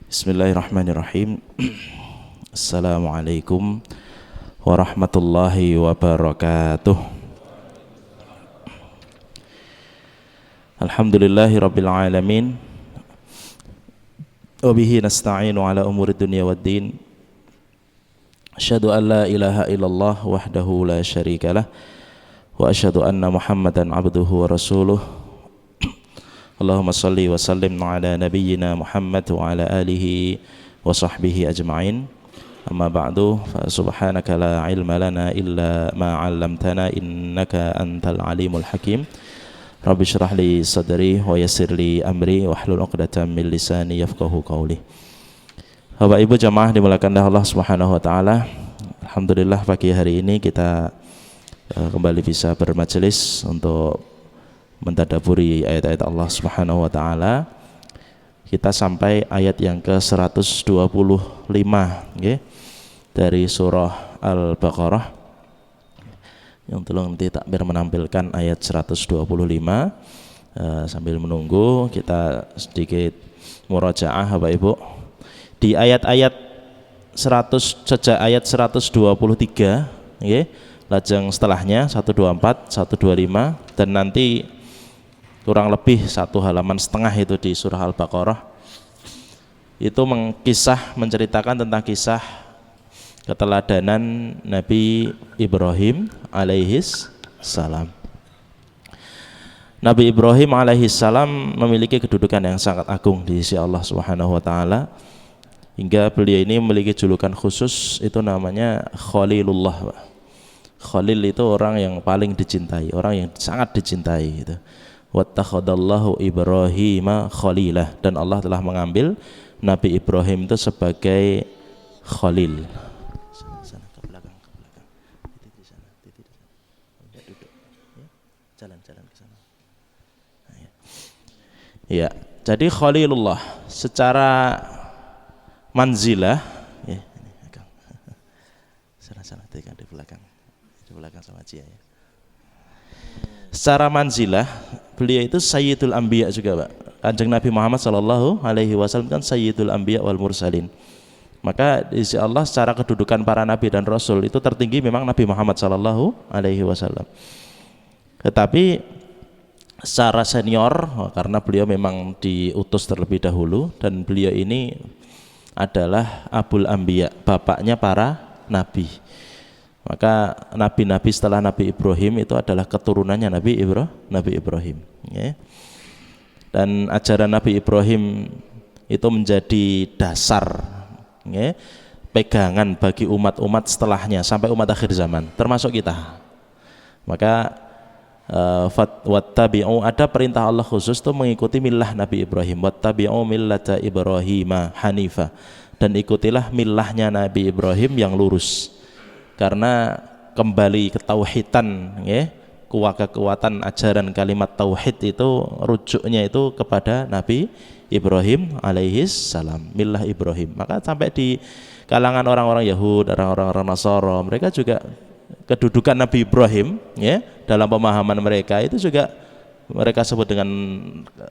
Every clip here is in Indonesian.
Bismillahirrahmanirrahim. Assalamualaikum warahmatullahi wabarakatuh. Alhamdulillahi rabbil alamin. Wa bihi nasta'inu ala umuri dunya waddin. Asyhadu an la ilaha illallah wahdahu la syarikalah wa asyhadu anna Muhammadan abduhu wa rasuluh. Allahumma salli wa sallim ala nabiyyina Muhammad wa ala alihi wa sahbihi ajma'in. Amma ba'du, fa subhanaka la ilma lana illa ma 'allamtana innaka antal alimul hakim. Rabbi shrah li sadri wa yassir li amri wahlul 'uqdatam min lisani yafqahu qawli. Bapak Ibu jamaah dimuliakan Allah Subhanahu wa taala. Alhamdulillah pagi hari ini kita kembali bisa bermajelis untuk mentadaburi ayat-ayat Allah Subhanahu wa taala. Kita sampai ayat yang ke-125 nggih, dari surah Al-Baqarah. Yang tolong nanti takbir menampilkan ayat 125. Sambil menunggu kita sedikit murajaah Bapak Ibu. Di ayat-ayat 100 sejak ayat 123 nggih, lajeng setelahnya 124, 125 dan nanti kurang lebih 1,5 halaman itu di surah Al-Baqarah. Itu menceritakan tentang kisah keteladanan Nabi Ibrahim alaihis salam. Nabi Ibrahim alaihis salam memiliki kedudukan yang sangat agung di sisi Allah Subhanahu wa taala, hingga beliau ini memiliki julukan khusus, itu namanya Khalilullah. Khalil itu orang yang paling dicintai, orang yang sangat dicintai gitu. Wattakhadallahu Ibrahima khalilah, dan Allah telah mengambil Nabi Ibrahim itu sebagai khalil. Sana ke belakang. Titik di sana. Enggak duduk. Ya. Jalan ke sana. Nah, ya. Jadi Khalilullah secara manzilah, ya, ini agak. Sana tekan di belakang. Di belakang sama Cia ya. Secara manzilah beliau itu Sayyidul Anbiya juga, Pak. Kanjeng Nabi Muhammad sallallahu alaihi wasallam kan Sayyidul Anbiya wal Mursalin. Maka di sisi Allah secara kedudukan para nabi dan rasul itu tertinggi memang Nabi Muhammad sallallahu alaihi wasallam. Tetapi secara senior, karena beliau memang diutus terlebih dahulu, dan beliau ini adalah Abul Anbiya, bapaknya para nabi. Maka nabi-nabi setelah Nabi Ibrahim itu adalah keturunannya Nabi Ibrahim ya. Dan ajaran Nabi Ibrahim itu menjadi dasar ya, pegangan bagi umat-umat setelahnya sampai umat akhir zaman, termasuk kita. Maka wattabi'u, ada perintah Allah khusus itu mengikuti millah Nabi Ibrahim. Wattabi'u millata Ibrahima hanifa, dan ikutilah millahnya Nabi Ibrahim yang lurus. Karena kembali ke tauhidan ya, kekuatan ajaran kalimat tauhid itu rujuknya itu kepada Nabi Ibrahim alaihis salam, millah Ibrahim. Maka sampai di kalangan orang-orang Yahud, orang-orang Nasara, mereka juga kedudukan Nabi Ibrahim ya, dalam pemahaman mereka itu juga mereka sebut dengan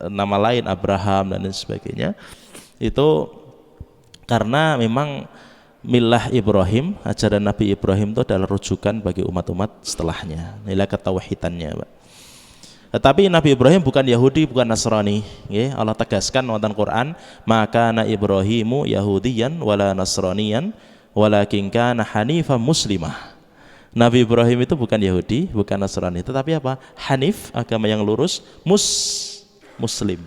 nama lain Abraham dan sebagainya. Itu karena memang millah Ibrahim, ajaran Nabi Ibrahim itu adalah rujukan bagi umat-umat setelahnya, nilai ketauhidannya, Pak. Tetapi Nabi Ibrahim bukan Yahudi, bukan Nasrani ya. Allah tegaskan dalam Quran, maka na Ibrahimu Yahudiyan wala Nasraniyan walakin kana hanifan muslimah. Nabi Ibrahim itu bukan Yahudi, bukan Nasrani, tetapi apa? Hanif, agama yang lurus, muslim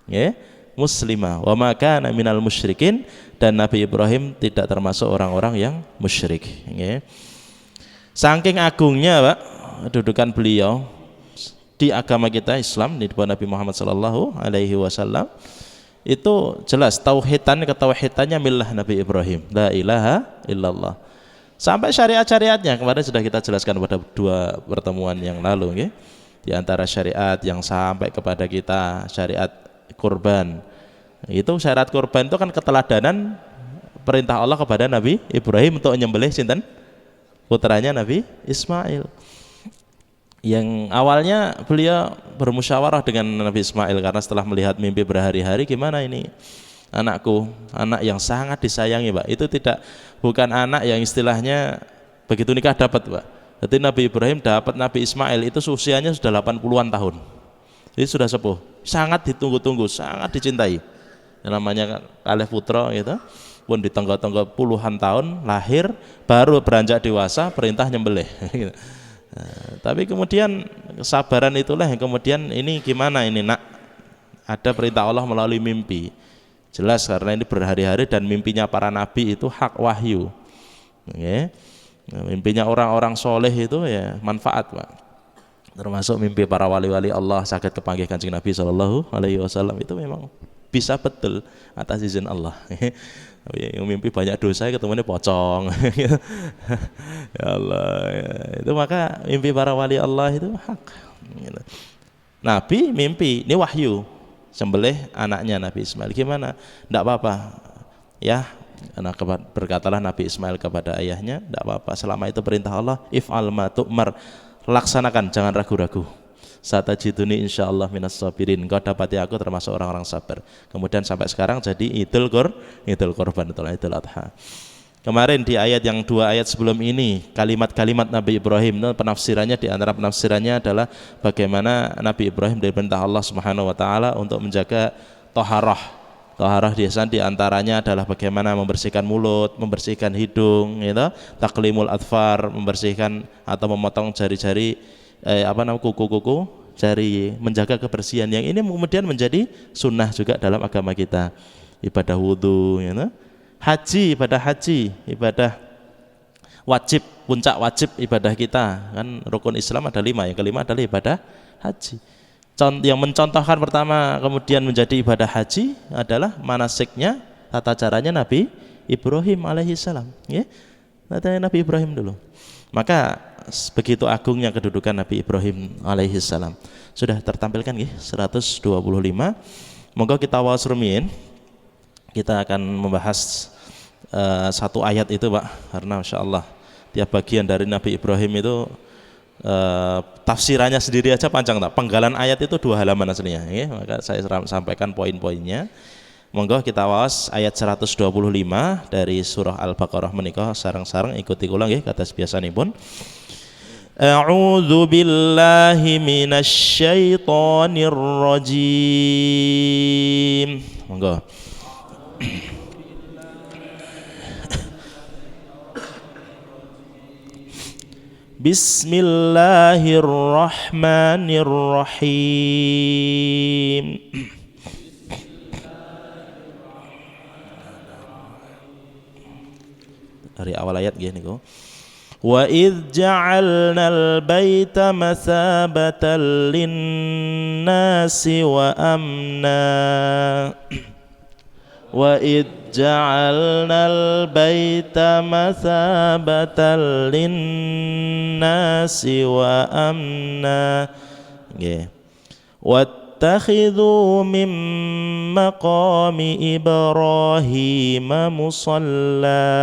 ya, muslimah. Wa ma kana minal musyrikin, dan Nabi Ibrahim tidak termasuk orang-orang yang musyrik ya. Saking agungnya, Pak, kedudukan beliau di agama kita Islam, di depan Nabi Muhammad sallallahu alaihi wasallam, itu jelas ketauhidannya millah Nabi Ibrahim, la ilaha illallah. Sampai syariat-syariatnya kemarin sudah kita jelaskan pada 2 pertemuan yang lalu ya. Di antara syariat yang sampai kepada kita, syariat kurban. Itu syariat kurban itu kan keteladanan perintah Allah kepada Nabi Ibrahim untuk menyembelih sinten? Putranya Nabi Ismail. Yang awalnya beliau bermusyawarah dengan Nabi Ismail karena setelah melihat mimpi berhari-hari, gimana ini anakku, anak yang sangat disayangi, Pak. Itu bukan anak yang istilahnya begitu nikah dapat, Pak. Jadi Nabi Ibrahim dapat Nabi Ismail itu usianya sudah 80-an tahun. Jadi sudah sepuh, sangat ditunggu-tunggu, sangat dicintai. Yang namanya kalih putra gitu. Pun ditenggo-tenggo puluhan tahun lahir, baru beranjak dewasa perintah nyembelih. Nah, tapi kemudian kesabaran itulah yang kemudian ini gimana ini nak, ada perintah Allah melalui mimpi. Jelas karena ini berhari-hari dan mimpinya para nabi itu hak wahyu. Okay. Nah, mimpinya orang-orang soleh itu ya manfaat, Pak. Termasuk mimpi para wali-wali Allah sakit kepanggih Kanjeng Nabi SAW itu memang bisa betul atas izin Allah. Yang mimpi banyak dosa ketemunya pocong. Ya Allah, ya. Itu maka mimpi para wali Allah itu hak. Nabi mimpi, ini wahyu, sembelih anaknya Nabi Ismail. Gimana? Tidak apa-apa, ya. Karena berkatalah Nabi Ismail kepada ayahnya, tidak apa-apa, selama itu perintah Allah, if'al ma tu'mar, laksanakan, jangan ragu-ragu. Satajiduni insyaallah minas sabirin, engkau dapati aku termasuk orang-orang sabar. Kemudian sampai sekarang jadi idul korban, idul adha. Kemarin di ayat yang 2 ayat sebelum ini, kalimat-kalimat Nabi Ibrahim, penafsirannya, di antara penafsirannya adalah bagaimana Nabi Ibrahim diperintah Allah Subhanahu wa taala untuk menjaga taharah. Taharah di antaranya adalah bagaimana membersihkan mulut, membersihkan hidung, gitu, taklimul adfar, membersihkan atau memotong jari-jari kuku-kuku jari, menjaga kebersihan. Yang ini kemudian menjadi sunnah juga dalam agama kita. Ibadah wudhu, gitu. Haji, ibadah wajib, puncak wajib ibadah kita. Kan rukun Islam ada 5, yang kelima adalah ibadah haji. Yang mencontohkan pertama kemudian menjadi ibadah haji adalah manasiknya, tata caranya Nabi Ibrahim alaihissalam. Ya? Nabi Ibrahim dulu. Maka begitu agungnya kedudukan Nabi Ibrahim alaihissalam. Sudah tertampilkan ya 125. Monggo kita waos rumiyin. Kita akan membahas satu ayat itu, Pak, karena Masya Allah tiap bagian dari Nabi Ibrahim itu tafsirannya sendiri aja panjang, tak? Penggalan ayat itu 2 halaman aslinya, ya? Maka saya sampaikan poin-poinnya. Monggo kita waos ayat 125 dari surah Al-Baqarah menika sareng-sareng ikuti kula nggih kados biasanipun. A'udzu billahi minasy syaithanir rajim. Monggo. Bismillahirrahmanirrahim. Dari awal ayat gini kok. Wa idz ja'alnal baita masabatan lin-nasi wa amna. Wa idz ja'alnal baita masabatan lin-nasi wa amna. Nggih. واتخذوا من مقام إبراهيم مصلى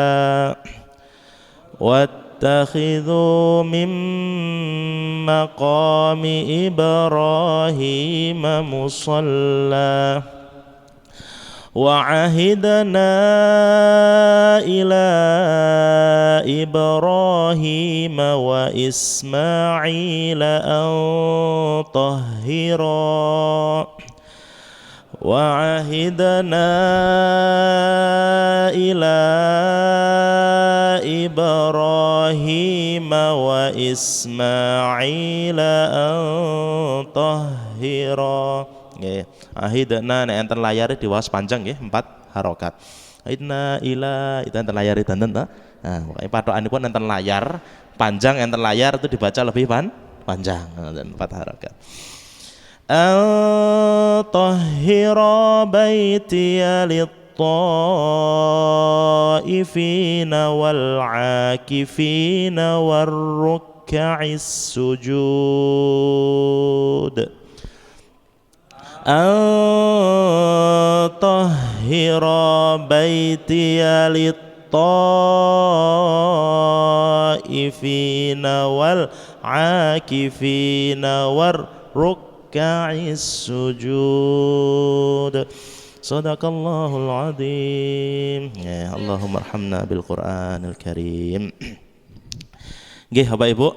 واتخذوا من مقام إبراهيم مصلى وعهدنا إلى إبراهيم وإسماعيل أن طهرا وعهدنا إلى إبراهيم وإسماعيل أن طهرا. Ahidna enten layar diwaos panjang nggih 4 harokat. Ahidna ila itu enten layar danten ta. Nah, pokoke pathokanipun enten layar panjang, enten layar itu dibaca lebih panjang, 4 harokat. Tahhira baitiya lit-taifina wal-'akifina war-ruk'is sujud. Tahhira baitiya lit-taifina wal-'akifina war-ruk'is sujud. Sadaqallahul adzim. Ya, Allahumma arhamna bil Qur'anil Karim. Nggih, Bapak Ibu,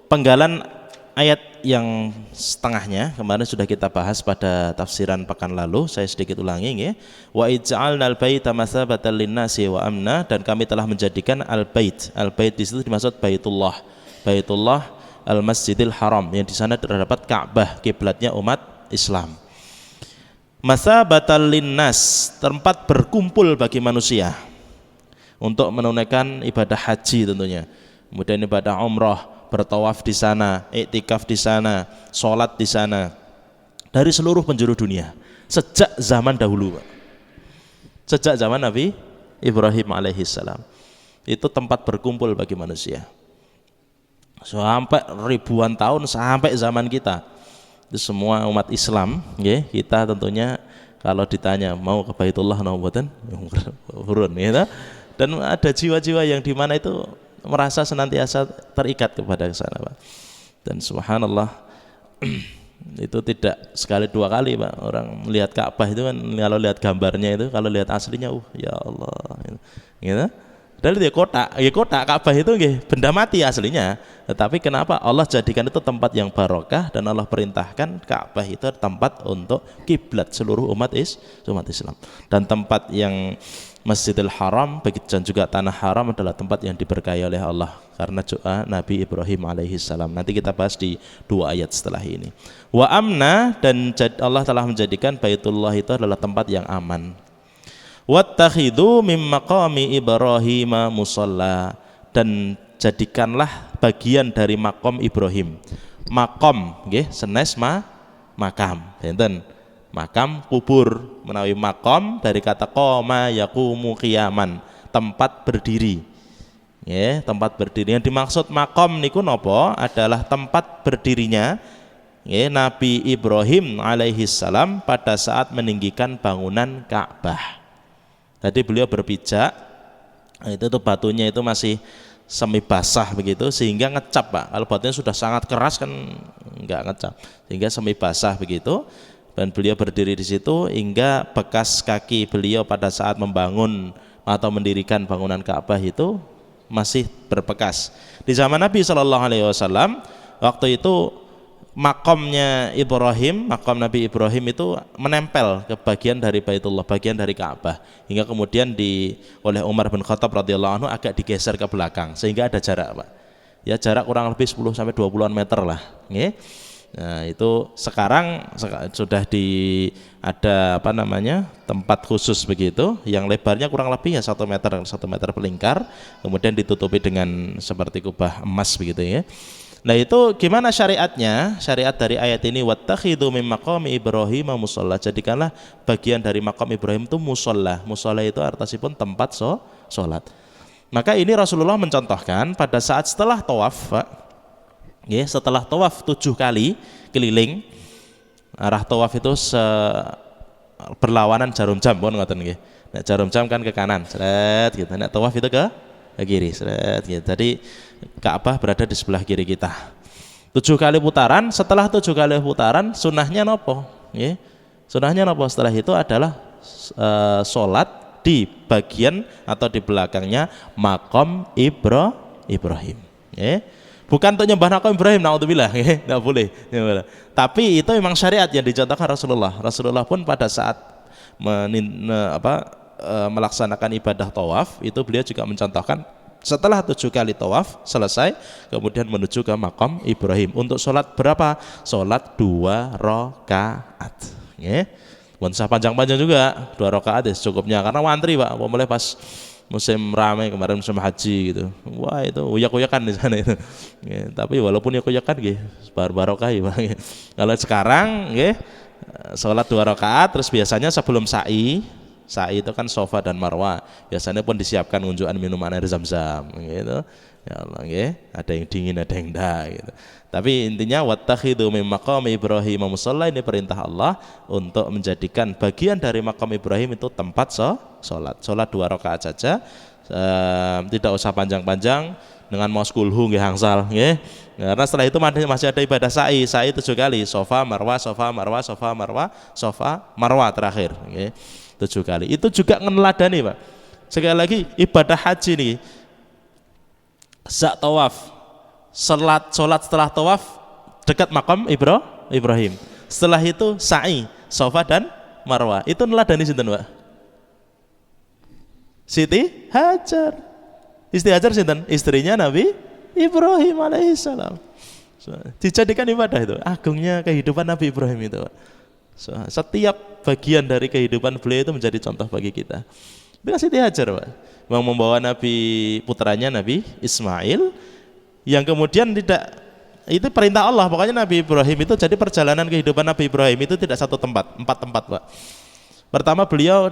penggalan ayat yang setengahnya kemarin sudah kita bahas pada tafsiran pekan lalu, saya sedikit ulangi nggih. Wa ij'alnal baita masabatan linnasi wa amna, dan kami telah menjadikan al-bait. Al-bait di situ dimaksud Baitullah. Baitullah al-Masjidil Haram, yang di sana terdapat Ka'bah, kiblatnya umat Islam. Masabatan linnas, tempat berkumpul bagi manusia untuk menunaikan ibadah haji tentunya. Kemudian ibadah umrah, bertawaf di sana, iktikaf di sana, sholat di sana, dari seluruh penjuru dunia sejak zaman dahulu, Pak. Sejak zaman Nabi Ibrahim alaihissalam itu tempat berkumpul bagi manusia sampai ribuan tahun, sampai zaman kita itu semua umat Islam, ya, kita tentunya kalau ditanya mau ke Baitullah mboten urun, ya, dan ada jiwa-jiwa yang di mana itu merasa senantiasa terikat kepada sana, Pak. Dan subhanallah itu tidak sekali dua kali, Pak. Orang melihat Ka'bah itu kan, kalau lihat gambarnya itu, kalau lihat aslinya, ya Allah, gitu. Dan dia kotak Ka'bah itu benda mati aslinya. Tetapi kenapa Allah jadikan itu tempat yang barokah, dan Allah perintahkan Ka'bah itu tempat untuk kiblat seluruh umat Islam. Dan tempat yang Masjidil Haram dan juga tanah haram adalah tempat yang diberkahi oleh Allah karena doa Nabi Ibrahim alaihissalam. Nanti kita bahas di 2 ayat setelah ini. Wa amna, dan Allah telah menjadikan Baitullah itu adalah tempat yang aman. Wattakhidhu mim maqami Ibrahim musalla, dan jadikanlah bagian dari makom Ibrahim. Makom nggih senes makam, enten makam kubur, menawi makom dari kata qoma yaqumu qiyaman, tempat berdiri. Ya, tempat berdiri. Yang dimaksud makom niku napa? Adalah tempat berdirinya Nabi Ibrahim alaihissalam pada saat meninggikan bangunan Ka'bah. Tadi beliau berpijak, itu tuh batunya itu masih semi basah begitu, sehingga ngecap, Pak. Kalau batunya sudah sangat keras kan enggak ngecap, sehingga semi basah begitu. Dan beliau berdiri di situ hingga bekas kaki beliau pada saat membangun atau mendirikan bangunan Ka'bah itu masih berbekas. Di zaman Nabi SAW, waktu itu makomnya Ibrahim, makom Nabi Ibrahim itu menempel ke bagian dari Baitullah, bagian dari Ka'bah, hingga kemudian oleh Umar bin Khattab radhiyallahu anhu agak digeser ke belakang sehingga ada jarak, Pak. Ya, jarak kurang lebih 10-20 meter lah, nggih. Nah, itu sekarang sudah ada tempat khusus begitu, yang lebarnya kurang lebih ya 1 meter pelingkar, kemudian ditutupi dengan seperti kubah emas begitu, ya. Nah, itu gimana syariatnya? Syariat dari ayat ini, wattakhidhu mim maqami Ibrahim musalla, jadikanlah bagian dari makam Ibrahim itu musalla. Musalla itu artinya tempat sholat. Maka ini Rasulullah mencontohkan pada saat setelah tawaf, Pak. Setelah tawaf 7 kali keliling, arah tawaf itu berlawanan jarum jam, pun ngoten nggih. Nek jarum jam kan ke kanan, seret gitu. Nek tawaf itu ke kiri, seret gitu. Jadi Ka'bah berada di sebelah kiri kita. 7 kali putaran, setelah 7 kali putaran sunnahnya nopo? Nggih. Sunnahnya nopo setelah itu adalah sholat di bagian atau di belakangnya makom Ibrahim. Bukan untuk nyembah makom Ibrahim, naudzubillah, tidak boleh. Tapi itu memang syariat yang dicontohkan Rasulullah. Rasulullah pun pada saat melaksanakan ibadah tawaf itu beliau juga mencontohkan setelah 7 kali tawaf selesai, kemudian menuju ke makom Ibrahim untuk sholat berapa? Sholat 2 rakaat. Usah panjang-panjang juga, 2 rakaat cukupnya, karena wantri, Pak. Mulai pas musim ramai kemarin, musim haji gitu, wah itu uyak-uyakan di sana itu. Tapi walaupun uyak-uyakan barokah ya, Pak. Kalau sekarang sholat 2 rakaat, terus biasanya sebelum sa'i itu kan Safa dan Marwah, biasanya pun disiapkan unjukan minuman air zam-zam gitu. Ya Allah, ada yang dingin, ada yang enggak gitu. Tapi intinya wattakhidhu mim maqami Ibrahim musalla, ini perintah Allah untuk menjadikan bagian dari makam Ibrahim itu tempat sholat 2 rakaat saja, tidak usah panjang-panjang, dengan maos kulhu nggih hangsal nggih. Karena setelah itu masih ada ibadah sa'i 7 kali, Safa Marwah, Safa Marwah, Safa Marwah, Safa Marwah terakhir nggih. 7 kali. Itu juga ngeladani, Pak. Sekali lagi ibadah haji nih, sak tawaf, salat setelah tawaf dekat makam Ibrahim. Setelah itu sa'i, Safa dan Marwah. Itu neladani sinten, Pak? Siti Hajar. Siti Hajar sinten? Istrinya Nabi Ibrahim alaihissalam. Dijadikan ibadah itu. Agungnya kehidupan Nabi Ibrahim itu, Pak. Setiap bagian dari kehidupan beliau itu menjadi contoh bagi kita. Itu Siti Hajar, Pak, yang membawa Nabi putranya Nabi Ismail, yang kemudian tidak, itu perintah Allah. Pokoknya Nabi Ibrahim itu, jadi perjalanan kehidupan Nabi Ibrahim itu tidak satu tempat, 4 tempat, Pak. Pertama, beliau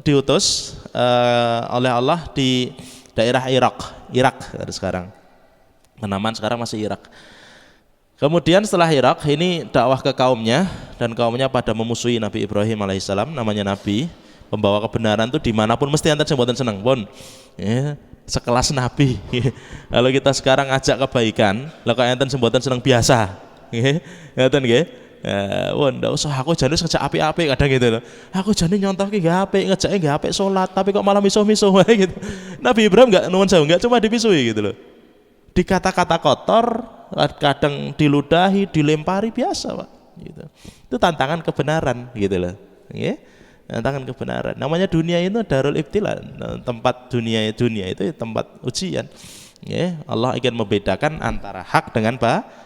diutus oleh Allah di daerah Irak sekarang. Menaman sekarang masih Irak. Kemudian setelah Irak ini dakwah ke kaumnya, dan kaumnya pada memusuhi Nabi Ibrahim alaihissalam. Namanya Nabi pembawa kebenaran tuh dimanapun mesti enten semboten seneng pun, ya, sekelas Nabi. Kalau kita sekarang ajak kebaikan, lah kok enten semboten seneng biasa, ngeten nggih. Wah, ndak usah, aku jane ngejak apik-apik kadang gitu loh. Aku jane nyontohke nggih apik, ngejake nggih apik salat, tapi kok malah misuh-misuh gitu. Nabi Ibrahim enggak nuwun sewu, enggak cuma dipisuhi gitu loh. Dikata-kata kotor, kadang diludahi, dilempari, biasa, Pak, gitu. Itu tantangan kebenaran gitu loh, nggih. Tantangan kebenaran. Namanya dunia itu darul ibtila, tempat dunia itu tempat ujian. Ya, Allah ingin membedakan antara hak dengan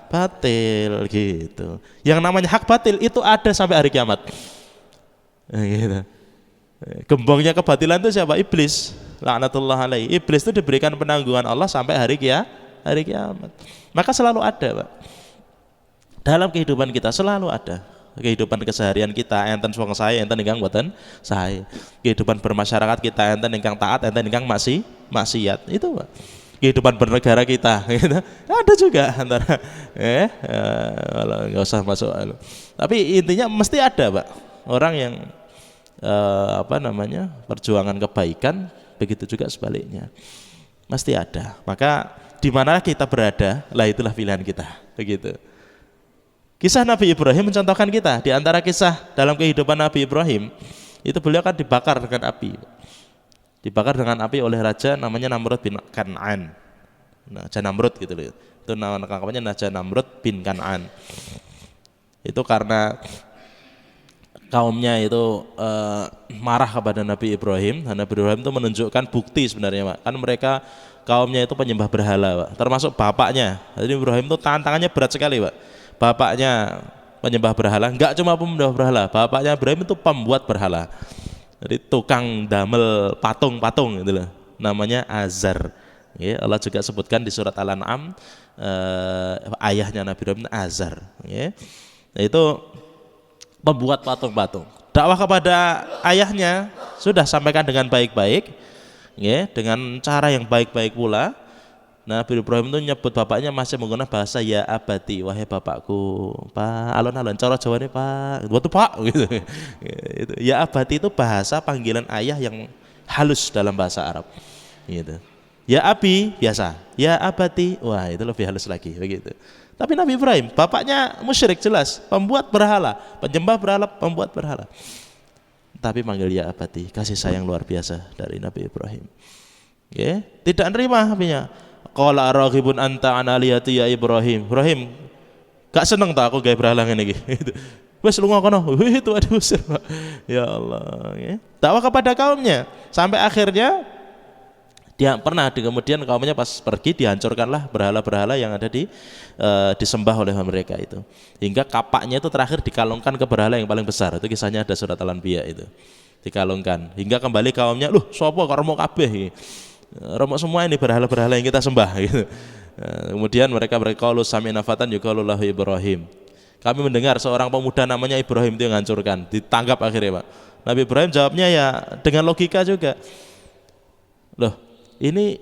batil gitu. Yang namanya hak batil itu ada sampai hari kiamat. Gitu. Gembongnya kebatilan itu siapa? Iblis. Laknatullah alaihi. Iblis itu diberikan penangguhan Allah sampai hari kiamat. Maka selalu ada, Pak. Dalam kehidupan kita selalu ada. Kehidupan keseharian kita enten suang saya, enten ingkang boten sae. Kehidupan bermasyarakat kita enten ingkang taat, enten ingkang maksiat. Itu, Pak. Kehidupan bernegara kita gitu. Ada juga antara enggak usah masuk. Tapi intinya mesti ada, Pak. Orang yang perjuangan kebaikan, begitu juga sebaliknya. Mesti ada. Maka di mana kita berada, lah itulah pilihan kita. Begitu. Kisah Nabi Ibrahim mencontohkan kita. Di antara kisah dalam kehidupan Nabi Ibrahim, itu beliau kan dibakar dengan api. Dibakar dengan api oleh raja namanya Namrud bin Kan'an. Raja Namrud gitu loh. Itu namanya Raja Namrud bin Kan'an. Itu karena kaumnya itu marah kepada Nabi Ibrahim. Dan Nabi Ibrahim itu menunjukkan bukti sebenarnya, Pak. Kan mereka kaumnya itu penyembah berhala, Pak. Termasuk bapaknya. Jadi Ibrahim itu tantangannya berat sekali, Pak. Bapaknya penyembah berhala, enggak cuma penyembah berhala, bapaknya Ibrahim itu pembuat berhala. Jadi tukang damel patung-patung gitu loh. Namanya Azar. Ya, Allah juga sebutkan di surat Al-An'am, ayahnya Nabi Ibrahim Azar. Ya. Itu pembuat patung-patung. Dakwah kepada ayahnya sudah sampaikan dengan baik-baik, ya, dengan cara yang baik-baik pula. Nabi Ibrahim itu nyebut bapaknya masih menggunakan bahasa ya abati, wahai bapakku, Pak, alon-alon cara Jawane, Pak, waktu Pak gitu. Itu ya abati itu bahasa panggilan ayah yang halus dalam bahasa Arab. Gitu. Ya abi biasa, ya abati, wah itu lebih halus lagi begitu. Tapi Nabi Ibrahim, bapaknya musyrik jelas, pembuat berhala, penyembah berhala, pembuat berhala. Tapi manggil ya abati, kasih sayang luar biasa dari Nabi Ibrahim. Ya, tidak nerima apinya. Qala araghibun anta an aliyati ya Ibrahim. Ibrahim, gak seneng tak aku gawe berhala ngene iki. Wes lunga kono. Itu diusir, Pak. Ya Allah, ya. Dakwah kepada kaumnya sampai akhirnya dia pernah kemudian kaumnya pas pergi dihancurkanlah berhala-berhala yang ada disembah oleh mereka itu. Hingga kapaknya itu terakhir dikalungkan ke berhala yang paling besar. Itu kisahnya ada surat Al-Anbiya itu. Dikalungkan. Hingga kembali kaumnya, "Loh, sapa kok remuk kabeh iki? Remuk semua ini berhala-berhala yang kita sembah," gitu. Kemudian mereka berqaulu sami'na fatan yuqalu lahu Ibrahim. Kami mendengar seorang pemuda namanya Ibrahim itu yang hancurkan, ditangkap akhirnya, Pak. Nabi Ibrahim jawabnya ya dengan logika juga. Loh, ini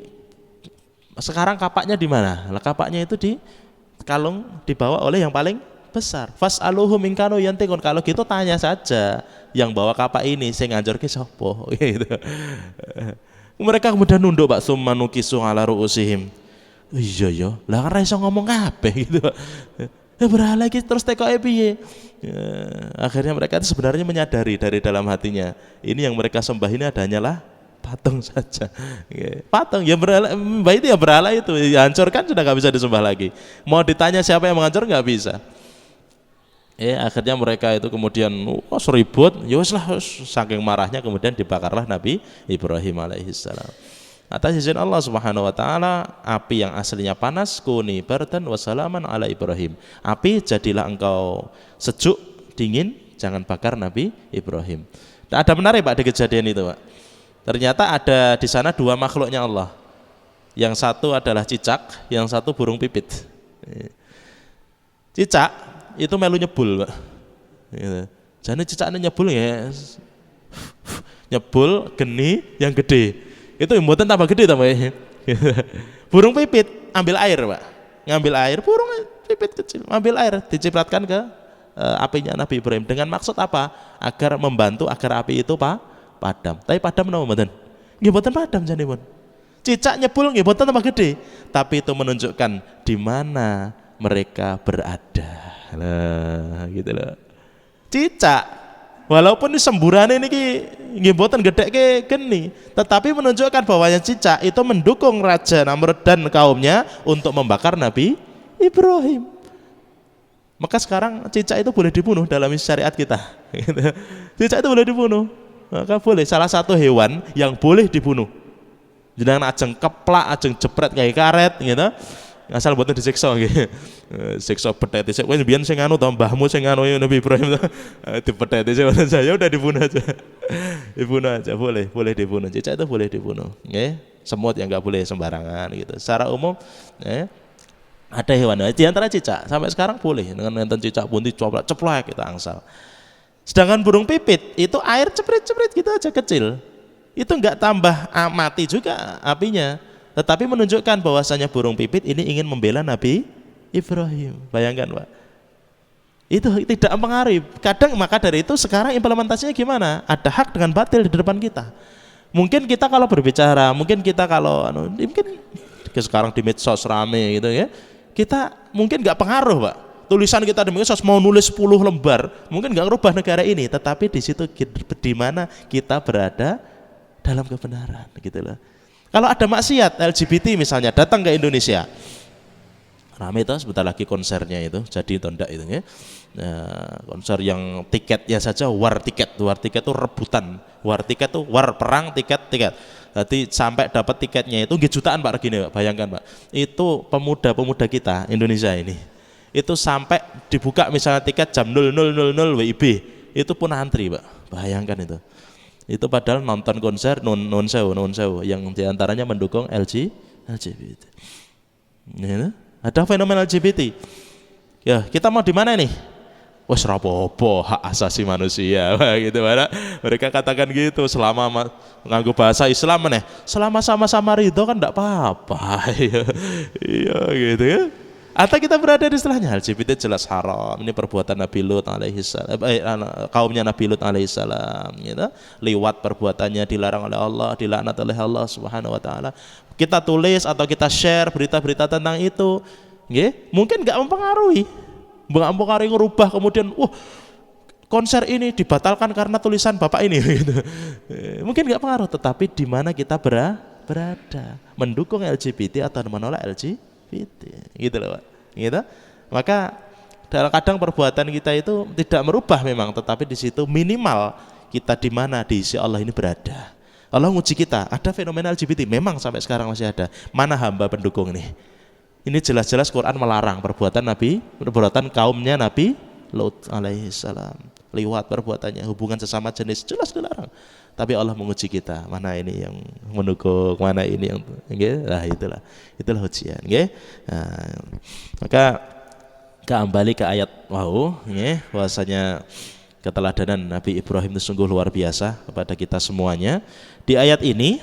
sekarang kapaknya di mana? Lah kapaknya itu di kalung dibawa oleh yang paling besar. Fas'aluhum in kanu yantiqun. Kalau gitu tanya saja yang bawa kapak ini sing ngancurke sapa gitu. Mereka kemudian nunduk, Pak, summa nukisu ala ru'usihim. Iya ya, lah kan iso ngomong kabeh gitu, Pak. Berhala iki terus tekoke piye? Akhirnya mereka itu sebenarnya menyadari dari dalam hatinya, ini yang mereka sembah ini hanyalah patung saja. Patung ya, berhala, itu ya berhala itu ya, hancurkan sudah nggak bisa disembah lagi. Mau ditanya siapa yang menghancur nggak bisa. Akhirnya mereka itu kemudian seribut, ya wis lah, saking marahnya kemudian dibakarlah Nabi Ibrahim alaihissalam. Atas izin Allah Subhanahu wa taala, api yang aslinya panas kuni bardan wa salaman ala Ibrahim. Api jadilah engkau sejuk, dingin, jangan bakar Nabi Ibrahim. Nah, ada menarik Pak di kejadian itu, Pak. Ternyata ada di sana dua makhluknya Allah. Yang satu adalah cicak, yang satu burung pipit. Cicak itu melu nyebul, Pak. Jadi cicaknya nyebul ya. Nyebul geni yang gede. Itu mboten tambah gede tambah. Burung pipit ambil air, Pak. Ngambil air, burung pipit kecil ambil air, dicipratkan ke apinya Nabi Ibrahim dengan maksud apa? Agar membantu agar api itu padam. Tapi padam napa mboten? Nggih mboten padam janipun. Cicak nyebul nggih mboten tambah gede, tapi itu menunjukkan di mana mereka berada. Lah, gitu loh. Cicak walaupun ini semburannya ini nggih mboten gedhekke geni, tetapi menunjukkan bahwanya cicak itu mendukung Raja Namrud dan kaumnya untuk membakar Nabi Ibrahim. Maka sekarang cicak itu boleh dibunuh dalam syariat kita. Cicak itu boleh dibunuh. Maka boleh, salah satu hewan yang boleh dibunuh. Jenengan ajeng keplak, ajeng jepret kayak karet gitu. Asal mboten disiksa nggih. Siksa peteti sik kowe mbiyen sing anu to mbahmu sing anu Nabi Ibrahim to. Dipeteti sik saya udah dibunuh aja. Dibunuh aja boleh dibunuh. Cicak itu boleh dibunuh, nggih. Semut yang enggak boleh sembarangan gitu. Secara umum ada hewan di antara cicak sampai sekarang boleh dengan nonton cicak bunti ceplak kita angsal. Sedangkan burung pipit itu air ceprit-ceprit gitu aja kecil. Itu enggak tambah mati juga apinya. Tetapi menunjukkan bahwasanya burung pipit ini ingin membela Nabi Ibrahim. Bayangkan, Pak. Itu tidak mempengaruhi. Kadang maka dari itu sekarang implementasinya gimana? Ada hak dengan batil di depan kita. Mungkin kita kalau berbicara, mungkin kita kalau mungkin sekarang di medsos rame gitu ya. Kita mungkin nggak pengaruh, Pak. Tulisan kita di medsos mau nulis 10 lembar, mungkin nggak merubah negara ini. Tetapi di situ di mana kita berada dalam kebenaran, gitu loh. Kalau ada maksiat LGBT misalnya datang ke Indonesia, rame itu sebentar lagi konsernya itu, jadi tondak itu ya. Nah, konser yang tiketnya saja war tiket itu rebutan, war tiket itu war perang tiket. Jadi sampai dapat tiketnya itu jutaan Pak regine, Pak. Bayangkan Pak, itu pemuda-pemuda kita Indonesia ini, itu sampai dibuka misalnya tiket jam 00.00 WIB, itu pun antri Pak. Bayangkan itu. Itu padahal nonton konser non sewu yang diantaranya mendukung LGBT. Ya, ada fenomena LGBT. Ya kita mau di mana nih? Wes rapopo hak asasi manusia, gitu. Mereka katakan gitu selama nganggo bahasa Islam nih. Selama sama-sama ridho kan enggak apa-apa. Iya gitu ya. Atau kita berada di istilahnya LGBT jelas haram. Ini perbuatan Nabi Lut alaihissalam, kaumnya Nabi Lut alaihissalam, gitu. Liwat perbuatannya dilarang oleh Allah, dilaknat oleh Allah Subhanahu wa taala. Kita tulis atau kita share berita-berita tentang itu, mungkin enggak mempengaruhi. Enggak mempengaruhi ngerubah kemudian konser ini dibatalkan karena tulisan Bapak ini gitu. Mungkin enggak pengaruh, tetapi di mana kita berada, mendukung LGBT atau menolak LGBT. Gitu loh Pak. Gitu. Maka kadang perbuatan kita itu tidak merubah memang, tetapi di situ minimal kita di mana di sisi Allah ini berada. Allah nguji kita. Ada fenomena LGBT memang sampai sekarang masih ada. Mana hamba pendukung ini? Ini jelas-jelas Quran melarang perbuatan kaumnya Nabi Lut alaihissalam. Liwat perbuatannya, hubungan sesama jenis jelas dilarang. Tapi Allah menguji kita, mana ini yang mendukung, mana ini yang nah itulah ujian, nah, maka kembali ke ayat bahwasanya keteladanan Nabi Ibrahim itu sungguh luar biasa kepada kita semuanya. Di ayat ini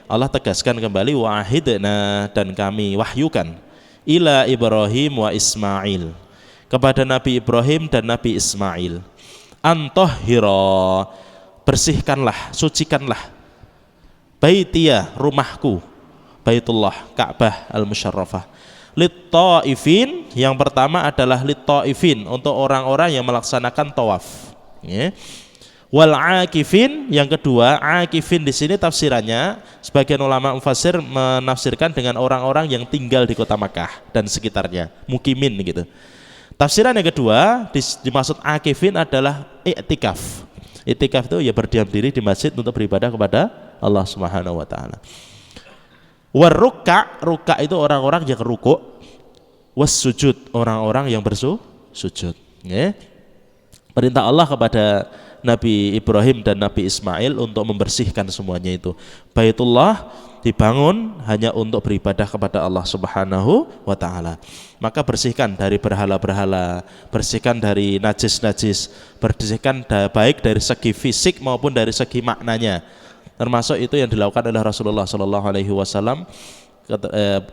Allah tegaskan kembali wahidna, dan kami wahyukan ila Ibrahim wa Ismail, kepada Nabi Ibrahim dan Nabi Ismail, antahhira, bersihkanlah, sucikanlah, baitiya, rumahku, Baitullah, Ka'bah al-Musyarrafah, lit-taifin, yang pertama adalah lit-taifin, untuk orang-orang yang melaksanakan tawaf. Ya. Wal akifin, yang kedua, akifin di sini tafsirannya sebagian ulama mufassir menafsirkan dengan orang-orang yang tinggal di kota Makkah dan sekitarnya, mukimin gitu. Tafsiran yang kedua dimaksud akifin adalah i'tikaf. I'tikaf itu ya berdiam diri di masjid untuk beribadah kepada Allah Subhanahu wa taala. Warruka, ruka itu orang-orang yang rukuk. Was sujud, orang-orang yang bersujud. Ya. Perintah Allah kepada Nabi Ibrahim dan Nabi Ismail untuk membersihkan semuanya itu. Baitullah dibangun hanya untuk beribadah kepada Allah Subhanahu wa taala. Maka bersihkan dari berhala-berhala, bersihkan dari najis-najis, bersihkan baik dari segi fisik maupun dari segi maknanya. Termasuk itu yang dilakukan oleh Rasulullah sallallahu alaihi wasallam.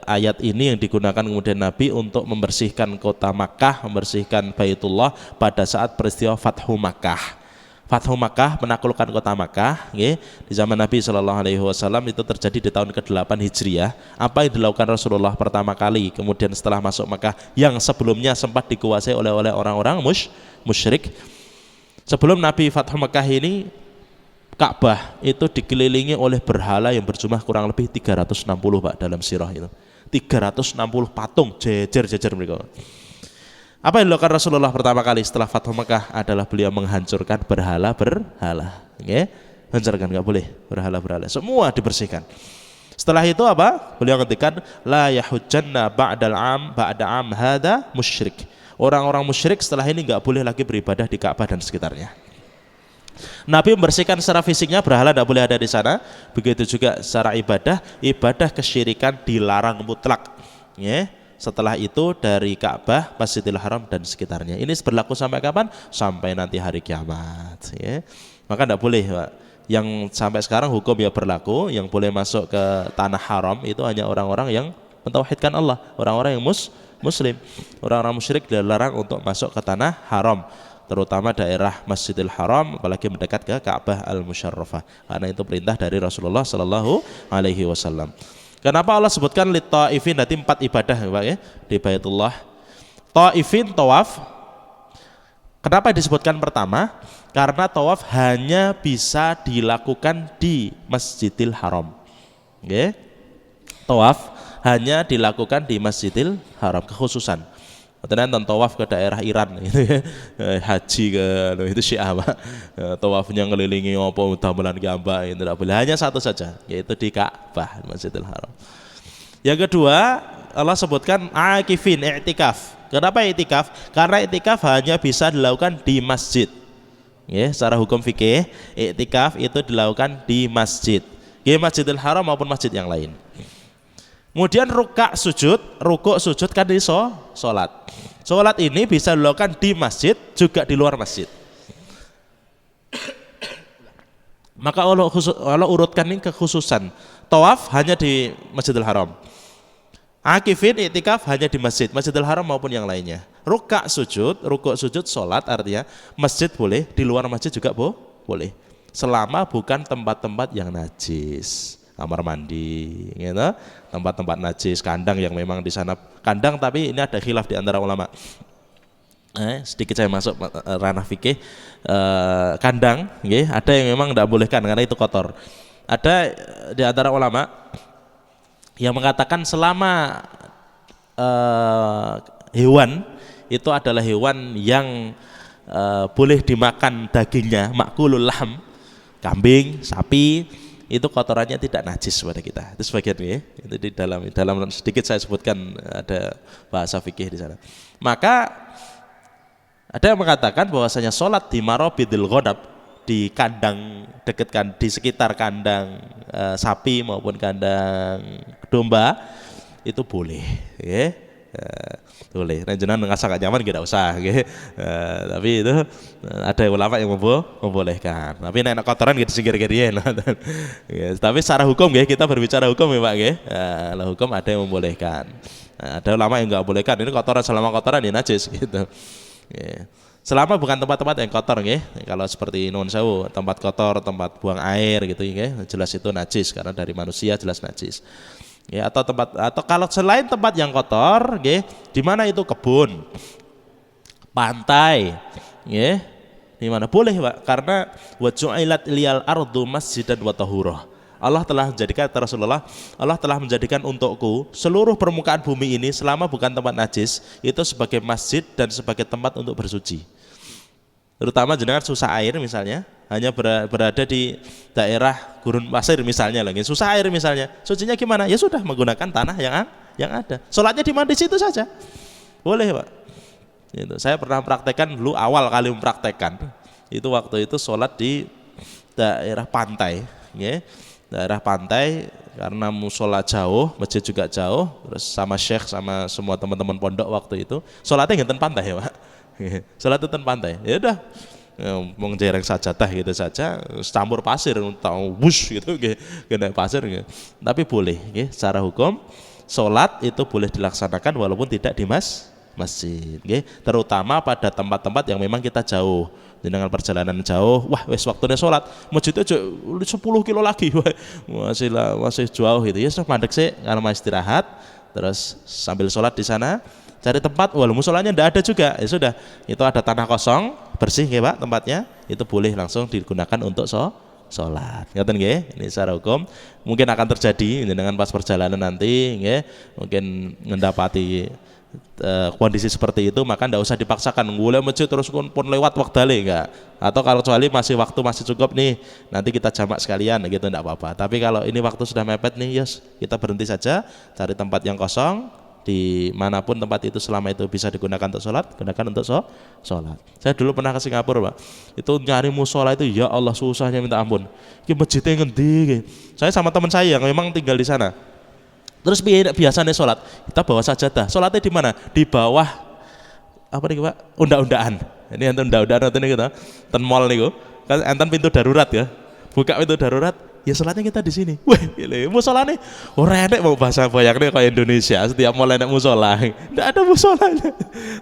Ayat ini yang digunakan kemudian Nabi untuk membersihkan kota Makkah, membersihkan Baitullah pada saat peristiwa Fathu Makkah. Fathu Makkah, menaklukkan kota Makkah, di zaman Nabi Shallallahu Alaihi Wasallam itu terjadi di tahun ke-8 Hijriah. Apa yang dilakukan Rasulullah pertama kali, kemudian setelah masuk Makkah, yang sebelumnya sempat dikuasai oleh orang-orang musyrik. Sebelum Nabi Fathu Makkah ini, Ka'bah itu dikelilingi oleh berhala yang berjumlah kurang lebih 360 Pak dalam sirah itu. 360 patung jejer-jejer mereka. Apa yang dilakukan Rasulullah pertama kali setelah Fathu Makkah adalah beliau menghancurkan berhala-berhala. Okay? Hancurkan, nggak boleh berhala-berhala. Semua dibersihkan. Setelah itu apa? Beliau ngendikan la yahujjanna ba'da am hada musyrik. Orang-orang musyrik setelah ini nggak boleh lagi beribadah di Ka'bah dan sekitarnya. Nabi membersihkan secara fisiknya, berhala tidak boleh ada di sana. Begitu juga secara ibadah kesyirikan dilarang mutlak. Ya. Setelah itu dari Ka'bah, Masjidil Haram dan sekitarnya. Ini berlaku sampai kapan? Sampai nanti hari kiamat. Ya. Maka tidak boleh, Pak. Yang sampai sekarang hukum ya berlaku. Yang boleh masuk ke tanah haram itu hanya orang-orang yang mentauhidkan Allah, orang-orang yang muslim. Orang-orang musyrik dilarang untuk masuk ke tanah haram, terutama daerah Masjidil Haram, apalagi mendekat ke Ka'bah Al-Musyarrafah. Karena itu perintah dari Rasulullah Sallallahu Alaihi Wasallam. Kenapa Allah sebutkan lit taifin, nanti 4 ibadah Pak, ya, di Baitullah. Taifin, tawaf. Kenapa disebutkan pertama? Karena tawaf hanya bisa dilakukan di Masjidil Haram. Okay. Tawaf hanya dilakukan di Masjidil Haram, kekhususan. Ternyata tawaf ke daerah Iran gitu ya. Haji ke itu Syiah Pak. Tawafnya ngelilingi apa damelan Ka'bah itu tidak boleh, hanya satu saja, yaitu di Ka'bah, Masjidil Haram. Yang kedua, Allah sebutkan akifin, i'tikaf. Kenapa i'tikaf? Karena i'tikaf hanya bisa dilakukan di masjid. Ya, secara hukum fikih, i'tikaf itu dilakukan di masjid. Ya, Masjidil Haram maupun masjid yang lain. Kemudian rukuk sujud kan di sholat. Sholat ini bisa dilakukan di masjid juga di luar masjid. Maka Allah urutkan ini kekhususan. Tawaf hanya di Masjidil Haram. Akifin, i'tikaf hanya di masjid, Masjidil Haram maupun yang lainnya. Rukuk sujud sholat, artinya masjid boleh, di luar masjid juga boleh. Selama bukan tempat-tempat yang najis. Kamar mandi, gitu, tempat-tempat najis, kandang yang memang di sana kandang, tapi ini ada khilaf di antara ulama. Sedikit saya masuk ranah fikih, kandang, okay, ada yang memang tidak bolehkan karena itu kotor. Ada di antara ulama yang mengatakan selama hewan itu adalah hewan yang boleh dimakan dagingnya, makulul lahm, kambing, sapi, itu kotorannya tidak najis pada kita. Itu sebagian ya. Itu di dalam sedikit saya sebutkan ada bahasa fikih di sana. Maka ada yang mengatakan bahwasanya sholat di marabidil ghanam, di kandang dekat di sekitar kandang sapi maupun kandang domba itu boleh, ya. Boleh. Nah, jenengan ngerasa gak nyaman tidak usah, gitu. Tapi itu ada ulama yang membolehkan. Tapi nek kotoran gitu singgir-singgir. Tapi secara hukum ya, kita berbicara hukum ya Pak, ya. Nah, hukum ada yang membolehkan. Nah, ada ulama yang enggak bolehkan. Ini kotoran, selama kotoran ini najis gitu. Ya. Selama bukan tempat-tempat yang kotor ya. Kalau seperti Nuwun Sewu, tempat kotor, tempat buang air gitu ya, jelas itu najis karena dari manusia jelas najis. Ya, atau kalau selain tempat yang kotor, nggih, di mana itu kebun, pantai, nggih, di mana boleh Pak, karena wa ju'ilat liyal ardu masjidan wa tahura. Allah telah menjadikan, Rasulullah, Allah telah menjadikan untukku seluruh permukaan bumi ini selama bukan tempat najis itu sebagai masjid dan sebagai tempat untuk bersuci. Terutama jenengan susah air misalnya, hanya berada di daerah gurun pasir misalnya lagi, susah air misalnya, sucinya gimana? Ya sudah menggunakan tanah yang ada. Sholatnya di mana? Di situ saja. Boleh Pak. Itu. Saya pernah praktekkan dulu, awal kali mempraktekkan. Itu waktu itu sholat di daerah pantai, ya. Daerah pantai karena musola jauh, masjid juga jauh, terus sama syekh sama semua teman-teman pondok waktu itu, sholatnya ngenten pantai ya Pak. Sholat itu pantai. Ya udah. Mau jereng sajadah gitu saja, campur pasir, tahu wush gitu, kena pasir gitu. Tapi boleh, gitu. Secara hukum, sholat itu boleh dilaksanakan walaupun tidak di masjid, gitu. Terutama pada tempat-tempat yang memang kita jauh, dengan perjalanan jauh, wah wes waktunya sholat, masjidnya 10 kilo lagi, wah, masih jauh gitu. Ya sudah mandek sih, kalau mau istirahat, terus sambil sholat di sana. Cari tempat, walaupun musolanya tidak ada juga, ya sudah, itu ada tanah kosong, bersih ya Pak tempatnya, itu boleh langsung digunakan untuk sholat. Ngerti nggih? Ini secara hukum mungkin akan terjadi dengan pas perjalanan nanti, nggih, mungkin mendapati kondisi seperti itu, maka tidak usah dipaksakan ngulai masjid terus pun lewat waktale enggak. Atau kalau kecuali waktu masih cukup nih, nanti kita jamak sekalian gitu, tidak apa-apa. Tapi kalau ini waktu sudah mepet nih, yes, kita berhenti saja, cari tempat yang kosong. Di manapun tempat itu selama itu bisa digunakan untuk sholat, gunakan untuk sholat. Saya dulu pernah ke Singapura Pak, itu nyari musola itu ya Allah susahnya minta ampun. Ini masjidnya ngendi? Saya sama teman saya yang memang tinggal di sana. Terus biasanya sholat, kita bawa sajadah. Sholatnya di mana? Di bawah apa nih Pak? Unda-undaan. Ini enten unda-undaan atau ini kita, ten mall nih kan enten pintu darurat ya. Buka pintu darurat. Ya sholatnya kita di sini. Wah, musola nih, enek mau bahasa bayangnya kayak Indonesia. Setiap mau enek musola, tidak ada musolanya.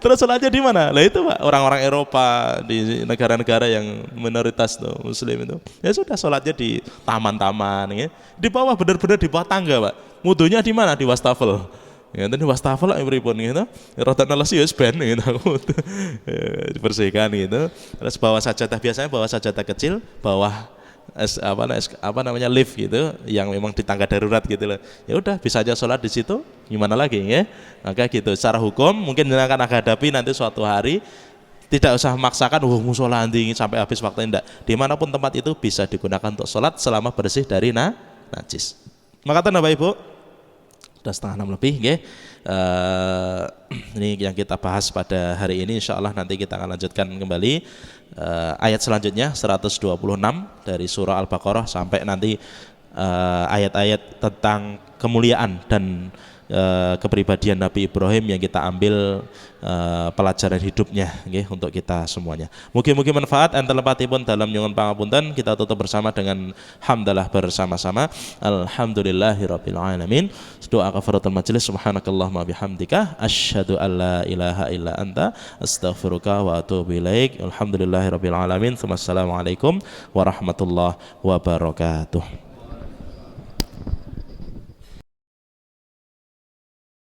Terus sholatnya di mana? Lah itu Pak, orang-orang Eropa di negara-negara yang minoritas tuh Muslim itu. Ya sudah sholatnya di taman-taman, ya. Di bawah benar-benar di bawah tangga Pak. Wudunya di mana? Di wastafel. Ya, di wastafel lah pripun gitu. Rotan nalasi ya ben gitu. Dibersihkan gitu. Terus bawa sajadah, biasanya bawa sajadah kecil, bawah apa namanya lift gitu yang memang di tangga darurat gitu loh. Ya udah bisa aja sholat di situ, gimana lagi ya. Maka gitu secara hukum mungkin akan hadapi nanti suatu hari, tidak usah memaksakan musola nanti sampai habis waktunya, enggak. Dimanapun tempat itu bisa digunakan untuk sholat selama bersih dari najis. Maka Bapak Ibu, sudah 5:30 lebih ya. Ini yang kita bahas pada hari ini, insya Allah nanti kita akan lanjutkan kembali ayat selanjutnya 126 dari surah Al-Baqarah sampai nanti ayat-ayat tentang kemuliaan dan kepribadian Nabi Ibrahim yang kita ambil pelajaran hidupnya nggih, untuk kita semuanya. Mugi-mugi manfaat enten lepatipun dalam nyuwun pangapunten. Kita tutup bersama dengan hamdalah bersama-sama. Alhamdulillahirabbil alamin. Doa kafaratul majelis, subhanakallahumma bihamdika asyhadu an la ilaha illa anta astaghfiruka wa atubu ilaik. Alhamdulillahirabbil alamin. Wassalamualaikum warahmatullahi wabarakatuh.